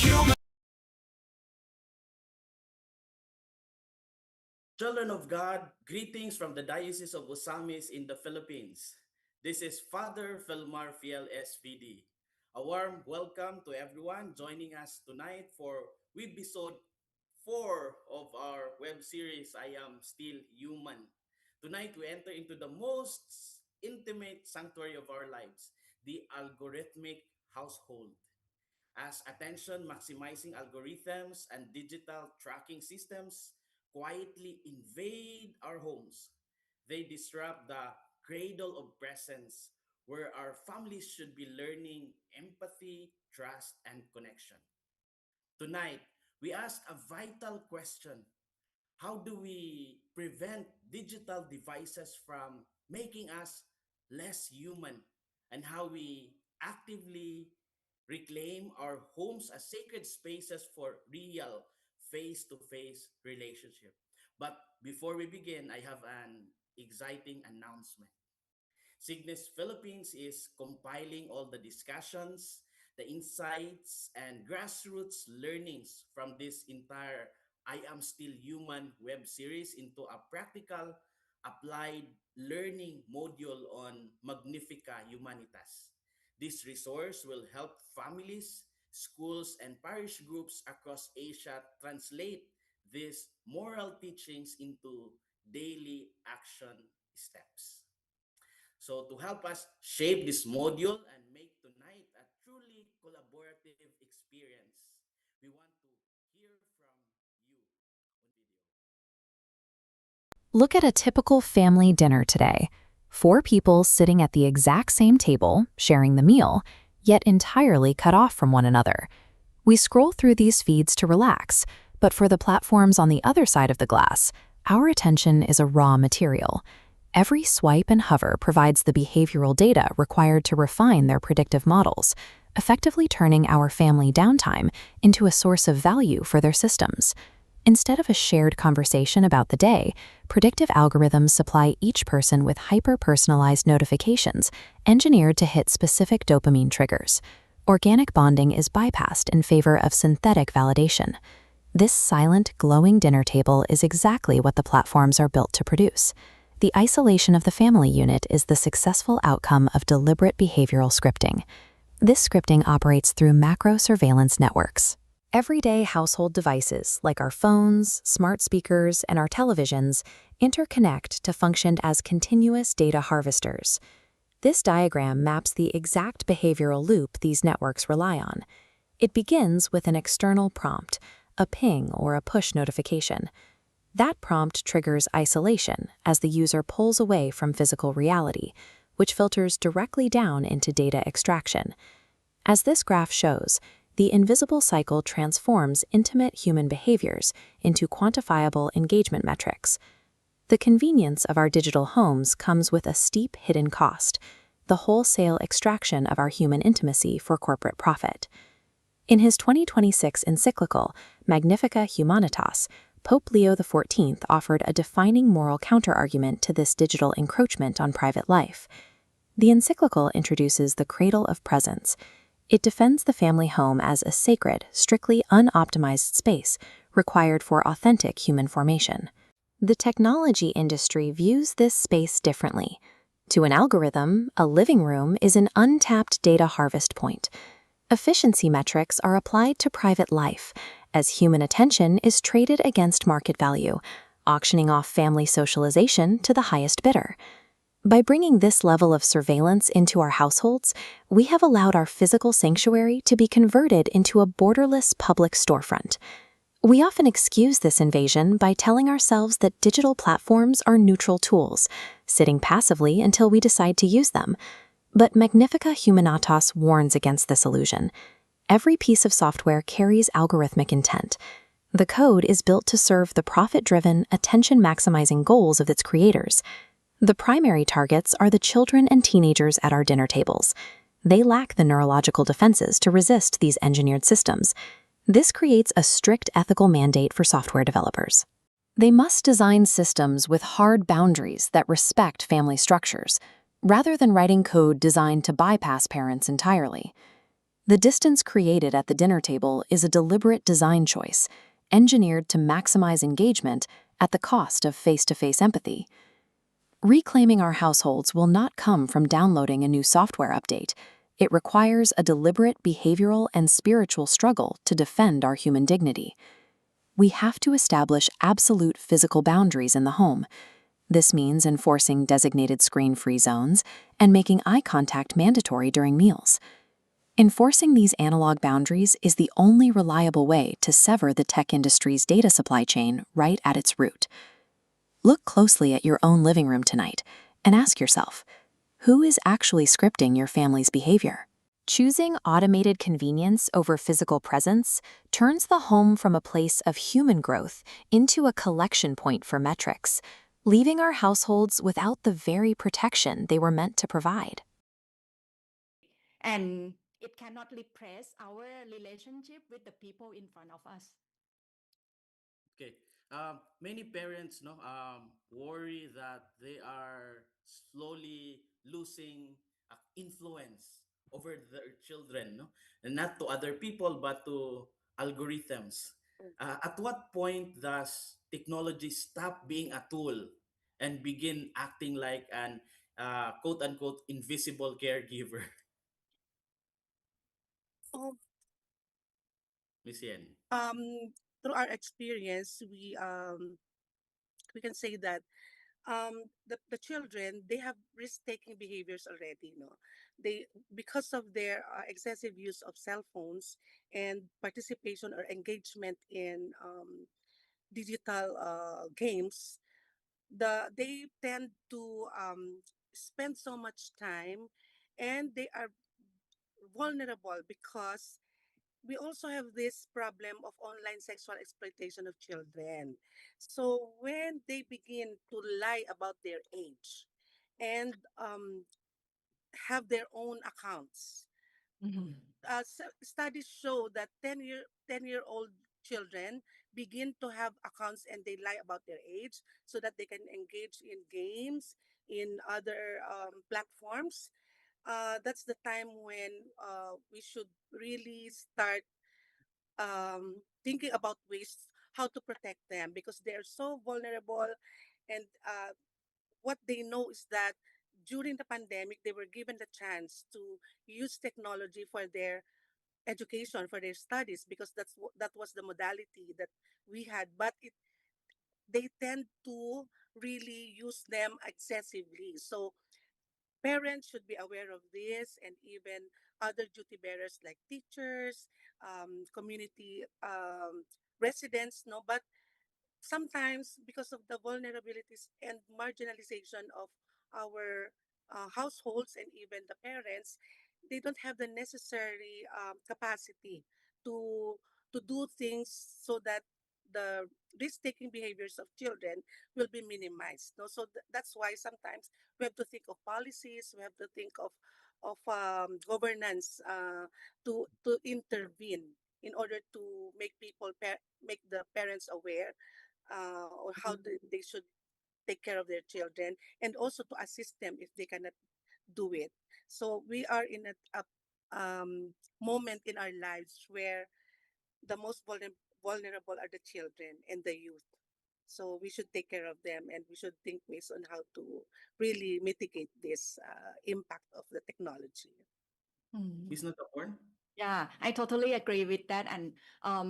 Children of God, greetings from the Diocese of Osamis in the Philippines. This is Father Felmar Fiel SVD. A warm welcome to everyone joining us tonight for Webisode 4 of our web series, I Am Still Human. Tonight, we enter into the most intimate sanctuary of our lives, the algorithmic household. As attention maximizing algorithms and digital tracking systems quietly invade our homes, they disrupt the cradle of presence where our families should be learning empathy, trust, and connection. Tonight, we ask a vital question: how do we prevent digital devices from making us less human, and how we actively reclaim our homes as sacred spaces for real face-to-face relationship? But before we begin, I have an exciting announcement. Cygnus Philippines is compiling all the discussions, the insights, and grassroots learnings from this entire I Am Still Human web series into a practical, applied learning module on Magnifica Humanitas. This resource will help families, schools, and parish groups across Asia translate these moral teachings into daily action steps. So to help us shape this module and make tonight a truly collaborative experience, we want to hear from you on video. Look at a typical family dinner today. 4 people sitting at the exact same table, sharing the meal, yet entirely cut off from one another. We scroll through these feeds to relax, but for the platforms on the other side of the glass, our attention is a raw material. Every swipe and hover provides the behavioral data required to refine their predictive models, effectively turning our family downtime into a source of value for their systems. Instead of a shared conversation about the day, predictive algorithms supply each person with hyper-personalized notifications engineered to hit specific dopamine triggers. Organic bonding is bypassed in favor of synthetic validation. This silent, glowing dinner table is exactly what the platforms are built to produce. The isolation of the family unit is the successful outcome of deliberate behavioral scripting. This scripting operates through macro surveillance networks. Everyday household devices, like our phones, smart speakers, and our televisions, interconnect to function as continuous data harvesters. This diagram maps the exact behavioral loop these networks rely on. It begins with an external prompt, a ping or a push notification. That prompt triggers isolation as the user pulls away from physical reality, which filters directly down into data extraction. As this graph shows, the invisible cycle transforms intimate human behaviors into quantifiable engagement metrics. The convenience of our digital homes comes with a steep hidden cost: the wholesale extraction of our human intimacy for corporate profit. In his 2026 encyclical, Magnifica Humanitas, Pope Leo XIV offered a defining moral counterargument to this digital encroachment on private life. The encyclical introduces the cradle of presence. It defends the family home as a sacred, strictly unoptimized space required for authentic human formation. The technology industry views this space differently. To an algorithm, a living room is an untapped data harvest point. Efficiency metrics are applied to private life, as human attention is traded against market value, auctioning off family socialization to the highest bidder. By bringing this level of surveillance into our households, we have allowed our physical sanctuary to be converted into a borderless public storefront. We often excuse this invasion by telling ourselves that digital platforms are neutral tools, sitting passively until we decide to use them. But Magnifica Humanitas warns against this illusion. Every piece of software carries algorithmic intent. The code is built to serve the profit-driven, attention-maximizing goals of its creators. The primary targets are the children and teenagers at our dinner tables. They lack the neurological defenses to resist these engineered systems. This creates a strict ethical mandate for software developers. They must design systems with hard boundaries that respect family structures, rather than writing code designed to bypass parents entirely. The distance created at the dinner table is a deliberate design choice, engineered to maximize engagement at the cost of face-to-face empathy. Reclaiming our households will not come from downloading a new software update. It requires a deliberate behavioral and spiritual struggle to defend our human dignity. We have to establish absolute physical boundaries in the home. This means enforcing designated screen-free zones and making eye contact mandatory during meals. Enforcing these analog boundaries is the only reliable way to sever the tech industry's data supply chain right at its root. Look closely at your own living room tonight and ask yourself, who is actually scripting your family's behavior? Choosing automated convenience over physical presence turns the home from a place of human growth into a collection point for metrics, leaving our households without the very protection they were meant to provide. And it cannot replace our relationship with the people in front of us. Okay. Many parents worry that they are slowly losing influence over their children, no? And not to other people, but to algorithms. At what point does technology stop being a tool and begin acting like an quote unquote invisible caregiver? Oh, Miss Yen. through our experience, we can say that the children, they have risk-taking behaviors already. No, they, because of their excessive use of cell phones and participation or engagement in digital games, they tend to spend so much time, and they are vulnerable because we also have this problem of online sexual exploitation of children. So when they begin to lie about their age and have their own accounts, Mhm. studies show that 10-year-old children begin to have accounts and they lie about their age so that they can engage in games, in other platforms. That's the time when we should really start thinking about ways how to protect them because they're so vulnerable. And what they know is that during the pandemic, they were given the chance to use technology for their education, for their studies, because that was the modality that we had. But they tend to really use them excessively. So parents should be aware of this, and even other duty bearers like teachers, community residents. No, but sometimes because of the vulnerabilities and marginalization of our households and even the parents, they don't have the necessary capacity to do things so that the risk-taking behaviors of children will be minimized. No? So that's why sometimes we have to think of policies, we have to think of governance to intervene in order to make make the parents aware or how they should take care of their children, and also to assist them if they cannot do it. So we are in a moment in our lives where the most vulnerable are the children and the youth. So we should take care of them, and we should think ways on how to really mitigate this impact of the technology. Mm. Miss Nattaporn? Yeah, I totally agree with that. And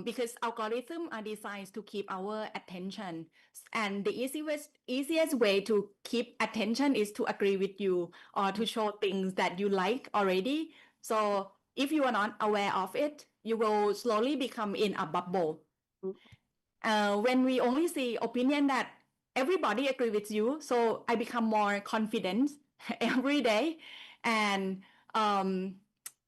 because algorithms are designed to keep our attention, and the easiest way to keep attention is to agree with you or to show things that you like already. So if you are not aware of it, you will slowly become in a bubble. When we only see opinion that everybody agree with you, so I become more confident every day. And um,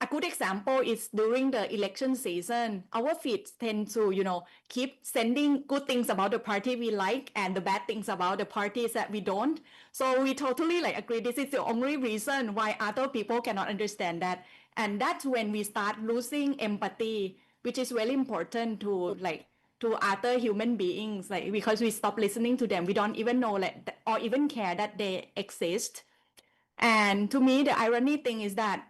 a good example is during the election season, our feeds tend to, keep sending good things about the party we like and the bad things about the parties that we don't. So we totally agree. This is the only reason why other people cannot understand that. And that's when we start losing empathy, which is really important to other human beings, because we stop listening to them. We don't even know or even care that they exist. And to me, the irony thing is that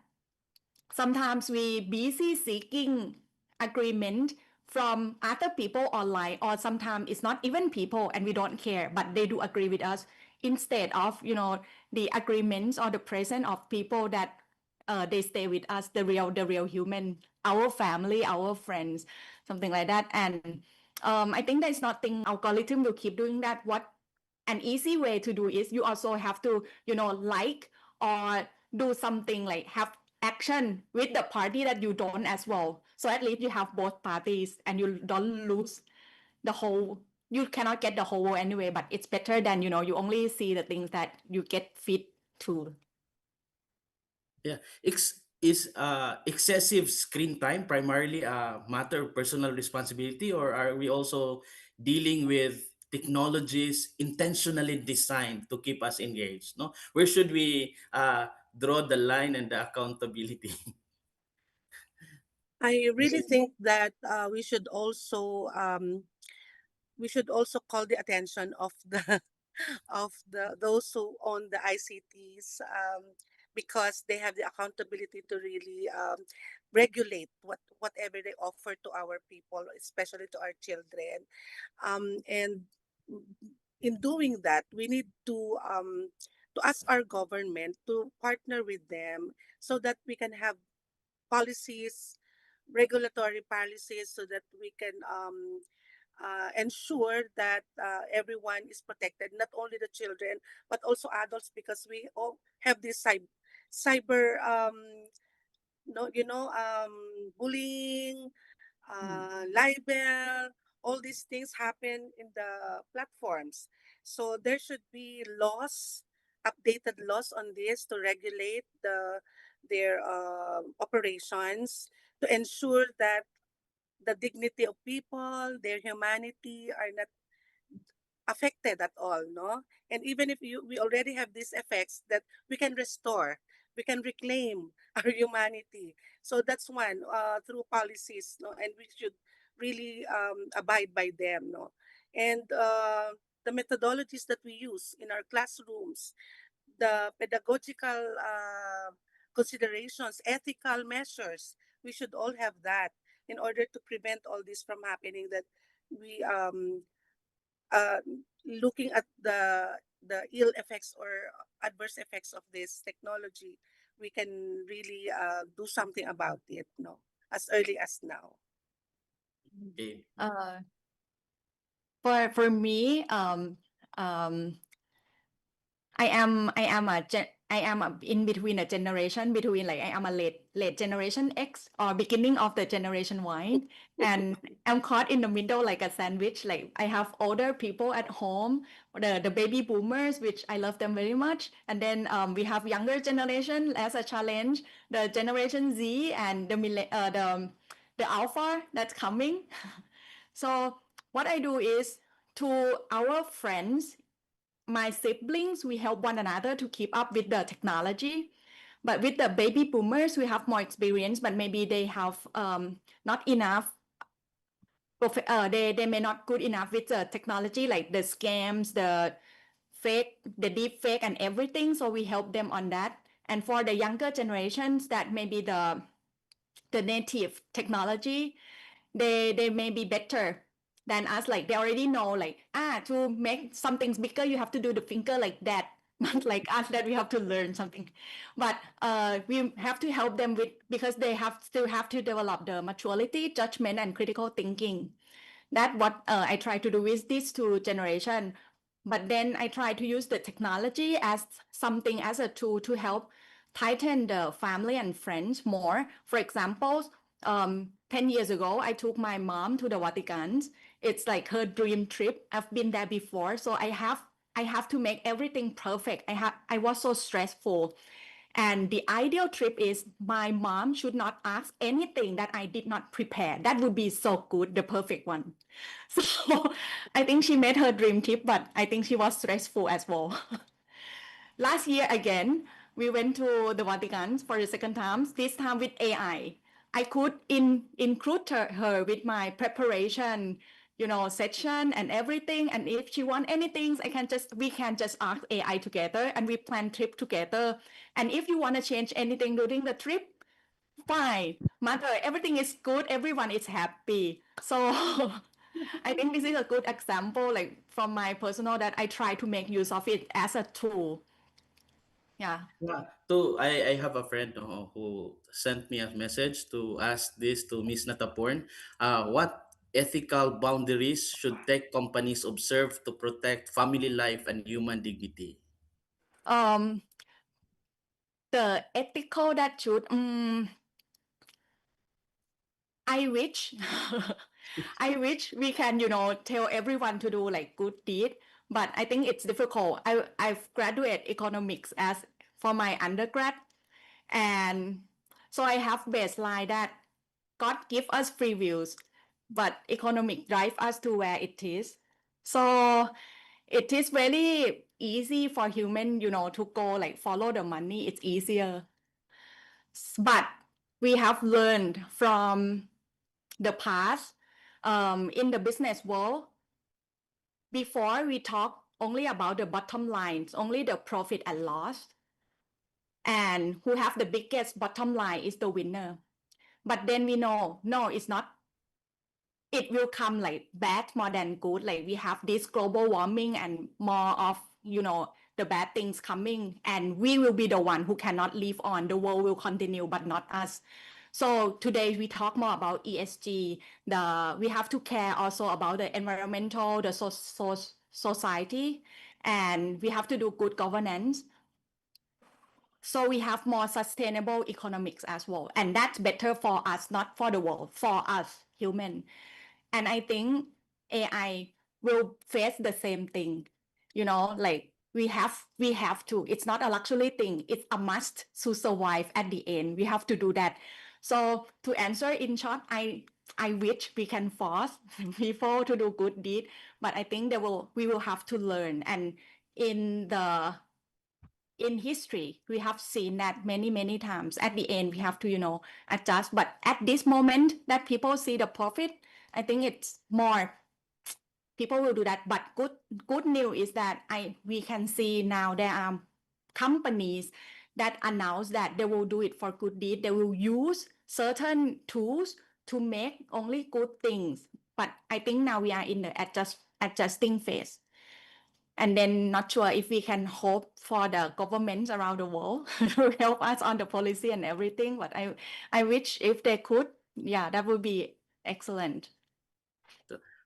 sometimes we busy seeking agreement from other people online, or sometimes it's not even people and we don't care, but they do agree with us, instead of the agreements or the presence of people that they stay with us, the real human, our family, our friends, something like that. And I think there's nothing algorithm will keep doing that. What an easy way to do is you also have to like or do something like have action with the party that you don't as well, so at least you have both parties and you don't lose the whole, you cannot get the whole world anyway, but it's better than you only see the things that you get fit to. Yeah. Is excessive screen time primarily a matter of personal responsibility, or are we also dealing with technologies intentionally designed to keep us engaged? No, where should we draw the line and the accountability? I really think that we should also call the attention of the of the those who own the ICTs, because they have the accountability to really regulate whatever they offer to our people, especially to our children. And in doing that, we need to ask our government to partner with them so that we can have policies, regulatory policies, so that we can ensure that everyone is protected, not only the children but also adults, because we all have this cyber no, bullying, libel, all these things happen in the platforms. So there should be laws, updated laws on this to regulate their operations, to ensure that the dignity of people, their humanity are not affected at all, no? And even if we already have these effects, that we can restore, we can reclaim our humanity. So that's one, through policies, no? And we should really abide by them, no? And the methodologies that we use in our classrooms, the pedagogical considerations, ethical measures, we should all have that in order to prevent all this from happening, that we uh, looking at the ill effects or adverse effects of this technology, we can really do something about it, no, as early as now. Okay. uh for me, um I am in between a generation, between like I am a late generation X or beginning of the generation Y, and I'm caught in the middle like a sandwich. Like I have older people at home, the baby boomers, which I love them very much, and then we have younger generation as a challenge, the generation Z and the alpha that's coming. So what I do is, to our friends, my siblings, we help one another to keep up with the technology. But with the baby boomers, we have more experience, but maybe they have not enough. They may not good enough with the technology, like the scams, the deep fake, and everything. So we help them on that. And for the younger generations, that may be the native technology, they may be better than us. Like they already know, like to make something bigger you have to do the finger like that. Not like us, that we have to learn something. But we have to help them with, because they still have to develop the maturity, judgment, and critical thinking. That what I try to do with these two generation. But then I try to use the technology as something, as a tool to help tighten the family and friends more. For example, 10 years ago, I took my mom to the Vatican. It's like her dream trip. I've been there before, so I have to make everything perfect. I was so stressful. And the ideal trip is my mom should not ask anything that I did not prepare. That would be so good, the perfect one. So I think she made her dream trip, but I think she was stressful as well. Last year again, we went to the Vatican for the second time, this time with AI. I could include her with my preparation, section and everything. And if she want anything, we can just ask AI together and we plan trip together. And if you want to change anything during the trip, fine, mother, everything is good, everyone is happy. So I think this is a good example, like from my personal, that I try to make use of it as a tool. Yeah. Yeah. I have a friend who sent me a message to ask this to Miss Nataporn. What ethical boundaries should tech companies observe to protect family life and human dignity? Um, the ethical that should, I wish, I wish we can, tell everyone to do like good deed, but I think it's difficult. I've graduated economics as for my undergrad, and so I have baseline that God give us free wills, but economic drive us to where it is. So it is very easy for human, to go like follow the money. It's easier, but we have learned from the past, in the business world. Before we talk only about the bottom lines, only the profit and loss, and who have the biggest bottom line is the winner. But then we know, no, it's not. It will come like bad more than good. Like we have this global warming and more of, the bad things coming, and we will be the one who cannot live on. The world will continue, but not us. So today we talk more about ESG. We have to care also about the environmental, the society, and we have to do good governance. So we have more sustainable economics as well, and that's better for us, not for the world, for us human. And I think AI will face the same thing. Like we have to. It's not a luxury thing. It's a must to survive at the end. We have to do that. So to answer in short, I wish we can force people to do good deed, but I think we will have to learn. And in the in history, we have seen that many times. At the end, we have to, adjust. But at this moment that people see the profit, I think it's more people will do that. But good news is that we can see now there are companies that announce that they will do it for good deed. They will use certain tools to make only good things. But I think now we are in the adjusting phase. And then not sure if we can hope for the governments around the world to help us on the policy and everything. But I wish if they could, yeah, that would be excellent.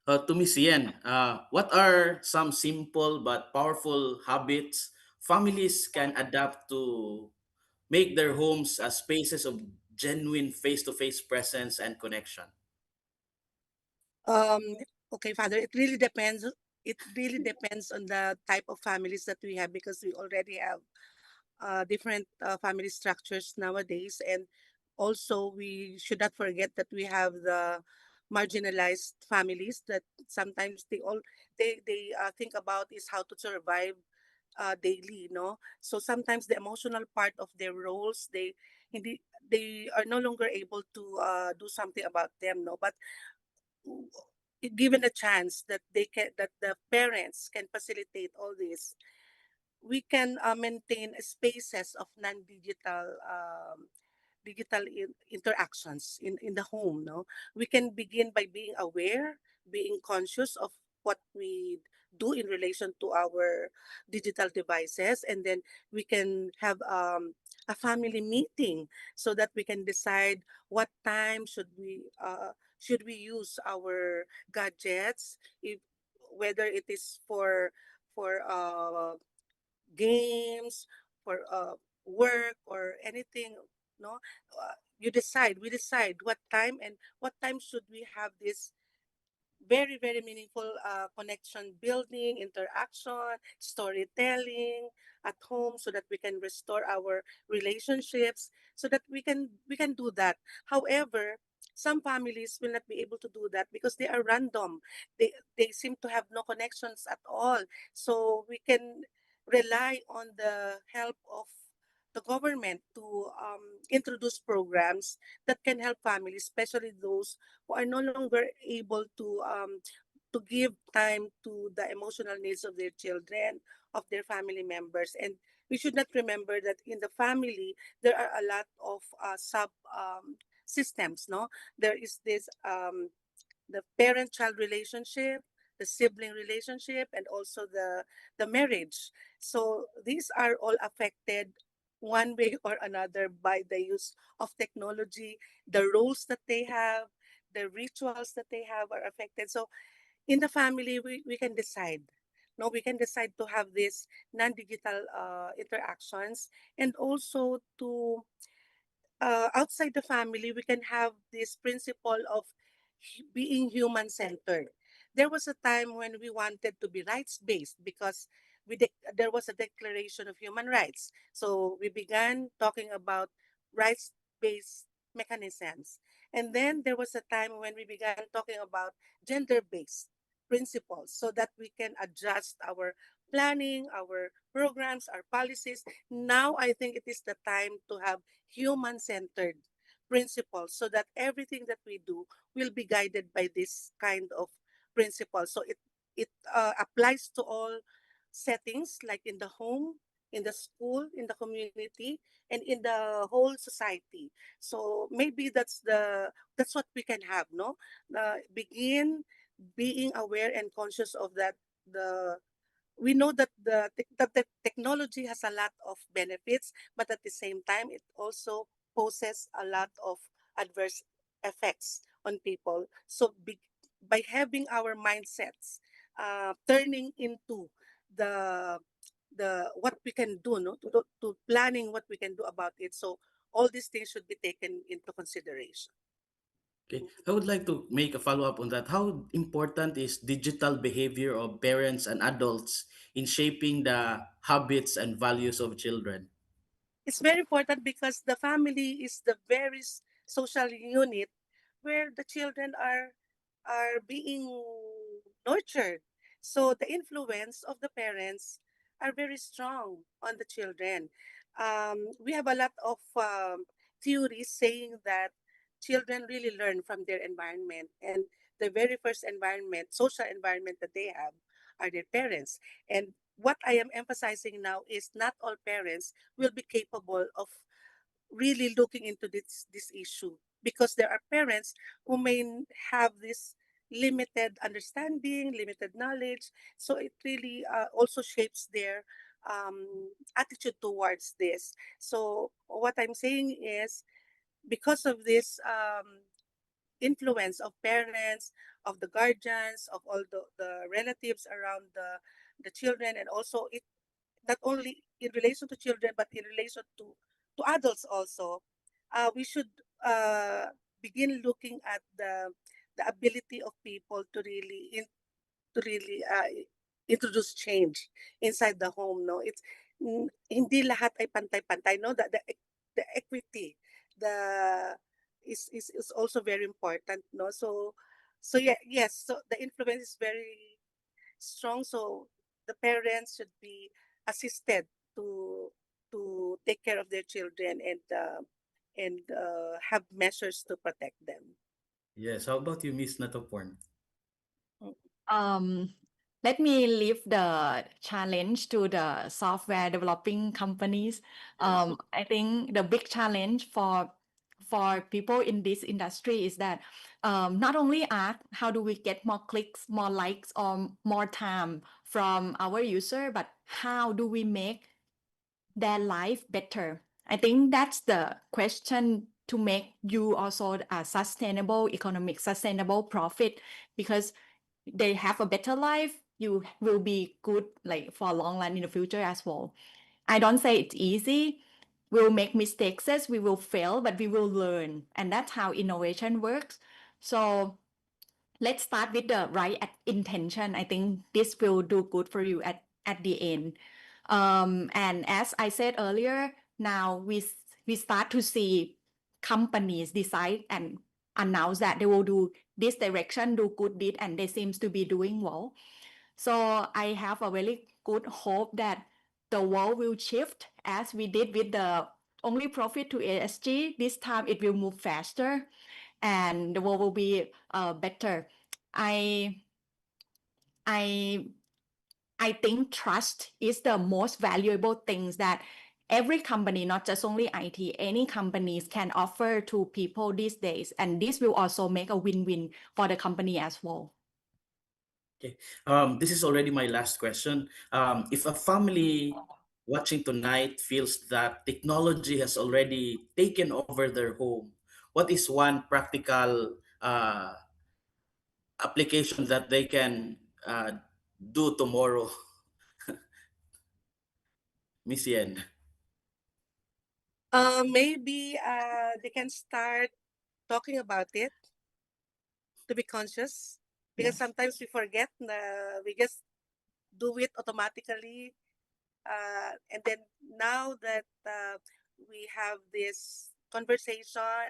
To Miss Yen, what are some simple but powerful habits families can adapt to make their homes as spaces of genuine face-to-face presence and connection? Um, okay, Father, it really depends. It really depends on the type of families that we have, because we already have different family structures nowadays. And also, we should not forget that we have the marginalized families that sometimes they think about is how to survive daily, no? So sometimes the emotional part of their roles, they are no longer able to do something about them, no? But given a chance that that the parents can facilitate all this, we can maintain spaces of non-digital interactions in the home, no? We can begin by being aware, being conscious of what we do in relation to our digital devices, and then we can have a family meeting so that we can decide what time should we use our gadgets, if whether it is for games, for work or anything, no? You decide, we decide what time, and what time should we have this very meaningful connection building, interaction, storytelling at home, so that we can restore our relationships, so that we can do that. However, some families will not be able to do that because they are random. They seem to have no connections at all. So we can rely on the help of the government to introduce programs that can help families, especially those who are no longer able to give time to the emotional needs of their children, of their family members, and we should not remember that in the family there are a lot of sub systems. No, there is this the parent-child relationship, the sibling relationship, and also the marriage. So these are all affected one way or another by the use of technology. The roles that they have, the rituals that they have are affected. So in the family, we can decide. No, we can decide to have these non-digital interactions, and also to outside the family, we can have this principle of being human centered. There was a time when we wanted to be rights based because there was a declaration of human rights. So we began talking about rights based mechanisms. And then there was a time when we began talking about gender based principles so that we can adjust our planning, our programs, our policies. Now I think it is the time to have human centered principles so that everything that we do will be guided by this kind of principles. So it applies to all settings, like in the home, in the school, in the community, and in the whole society. So maybe that's what we can have, no? Begin being aware and conscious of that. The We know that the technology has a lot of benefits, but at the same time, it also poses a lot of adverse effects on people. So by having our mindsets turning into the what we can do, no, to planning what we can do about it. So all these things should be taken into consideration. Okay, I would like to make a follow up on that. How important is digital behavior of parents and adults in shaping the habits and values of children? It's very important because the family is the very social unit where the children are being nurtured. So the influence of the parents are very strong on the children. We have a lot of theories saying that children really learn from their environment, and the very first environment, social environment that they have are their parents. And what I am emphasizing now is not all parents will be capable of really looking into this issue, because there are parents who may have this limited understanding, limited knowledge. So it really also shapes their attitude towards this. So what I'm saying is, because of this influence of parents, of the guardians, of all the relatives around the children, and also it not only in relation to children but in relation to adults also, we should uh, begin looking at the ability of people to really introduce change inside the home. No, it's hindi lahat ay pantay-pantay. No, the equity, the is also very important. No, so yeah, yes. So the influence is very strong. So the parents should be assisted to take care of their children, and have measures to protect them. Yes, how about you, Miss Nattaporn? Mm. Um, Let me leave the challenge to the software developing companies. I think the big challenge for people in this industry is that not only ask how do we get more clicks, more likes, or more time from our user, but how do we make their life better? I think that's the question to make you also a sustainable economic, sustainable profit, because they have a better life, you will be good like for a long run in the future as well. I don't say it's easy. We'll make mistakes, we will fail, but we will learn. And that's how innovation works. So let's start with the right intention. I think this will do good for you at the end. And as I said earlier, now we start to see companies decide and announce that they will do this direction, do good deed, and they seems to be doing well. So I have a very good hope that the world will shift as we did with the only profit to ESG. This time it will move faster and the world will be better. I I I think trust is the most valuable things that every company, not just only IT, any companies can offer to people these days. And this will also make a win-win for the company as well. Okay. This is already my last question. If a family watching tonight feels that technology has already taken over their home, what is one practical application that they can do tomorrow, Miss Yen? Maybe they can start talking about it to be conscious, because Yes. sometimes we forget we just do it automatically. And then now that we have this conversation,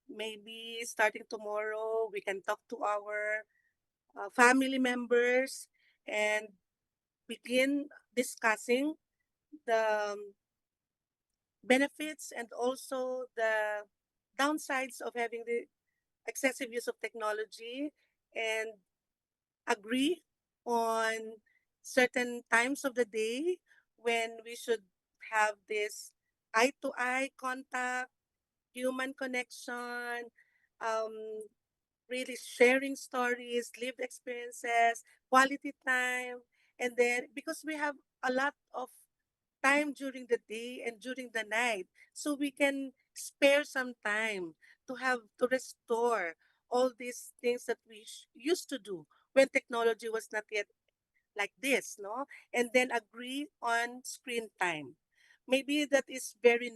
maybe starting tomorrow, we can talk to our family members and begin discussing the benefits and also the downsides of having the excessive use of technology, and agree on certain times of the day when we should have this eye to eye contact, human connection, um, really sharing stories, lived experiences, quality time. And then because we have a lot of time during the day and during the night, so we can spare some time to have to restore all these things that we used to do when technology was not yet like this, no? And then agree on screen time. Maybe that is very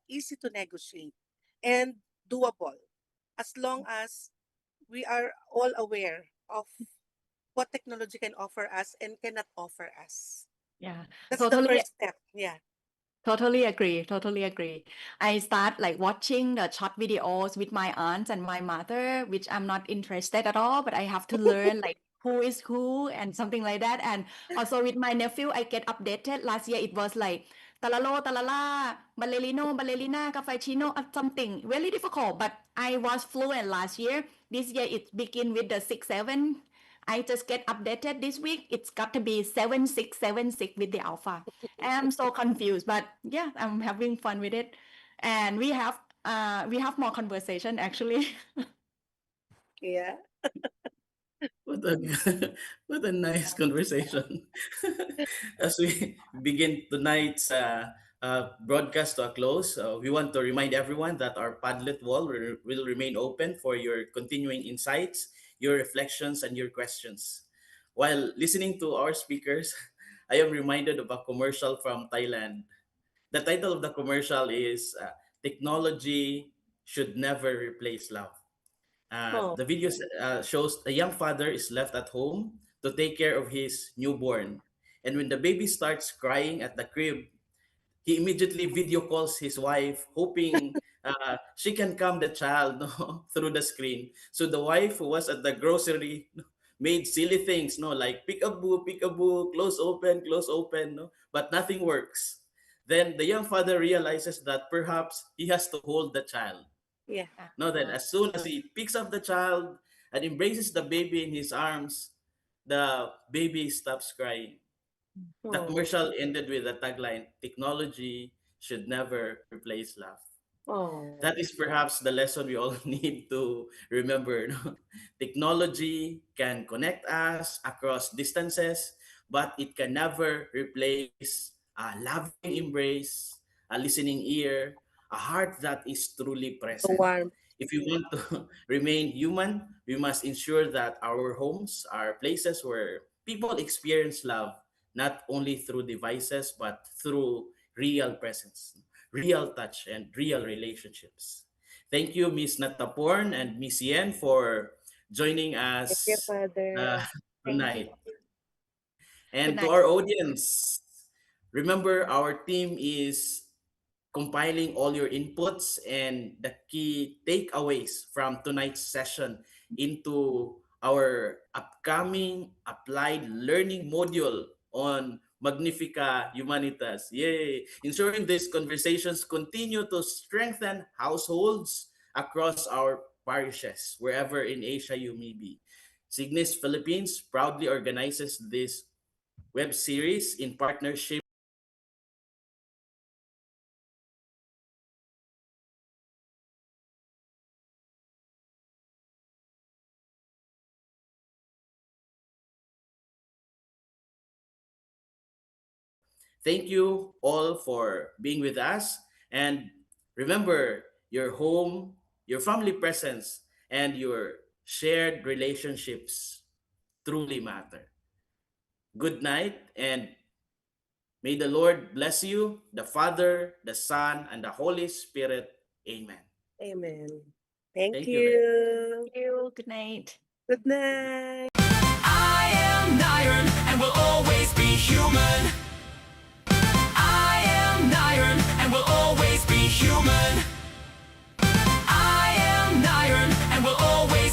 easy to negotiate and doable, as long as we are all aware of what technology can offer us and cannot offer us. Yeah, That's the totally. first step. Yeah. Totally agree. Totally agree. I start like watching the short videos with my aunts and my mother, which I'm not interested at all, but I have to learn like who is who and something like that. And also with my nephew, I get updated. Last year it was like talalo, talala, ballerino, ballerina, cappuccino, something really difficult. But I was fluent last year. This year it begin with the 6 7. I just get updated this week. It's got to be 7676 with the alpha. I'm so confused, but yeah, I'm having fun with it. And we have more conversation actually. Yeah. What a what a nice conversation. As we begin tonight's broadcast to a close, we want to remind everyone that our Padlet wall will remain open for your continuing insights, your reflections, and your questions. While listening to our speakers, I am reminded of a commercial from Thailand. The title of the commercial is Technology Should Never Replace Love. Oh, The video shows a young father is left at home to take care of his newborn. And when the baby starts crying at the crib, he immediately video calls his wife, hoping she can calm the child no, through the screen. So the wife who was at the grocery made silly things, no, like pick a book, close open, no, but nothing works. Then the young father realizes that perhaps he has to hold the child. yeah. No, then as soon as he picks up the child and embraces the baby in his arms, the baby stops crying. The Oh, commercial ended with a tagline: Technology should never replace love. oh. That is perhaps the lesson we all need to remember. No? Technology can connect us across distances, but it can never replace a loving embrace, a listening ear, a heart that is truly The present. warmth. If we want to remain human, we must ensure that our homes are places where people experience love, not only through devices, but through real presence, real touch, and real relationships. Thank you, Miss Nattaporn and Miss Yen, for joining Thank you, us uh, Father. Thank you. tonight. Good And to night. our audience, remember our team is compiling all your inputs and the key takeaways from tonight's session into our upcoming applied learning module on Magnifica Humanitas. Yay! Ensuring these conversations continue to strengthen households across our parishes, wherever in Asia you may be. Signis Philippines proudly organizes this web series in partnership. Thank you all for being with us. And remember, your home, your family presence, and your shared relationships truly matter. Good night, and may the Lord bless you, the Father, the Son, and the Holy Spirit. Amen. Amen. Thank Thank you very much. you. Thank you. Good night. Good night.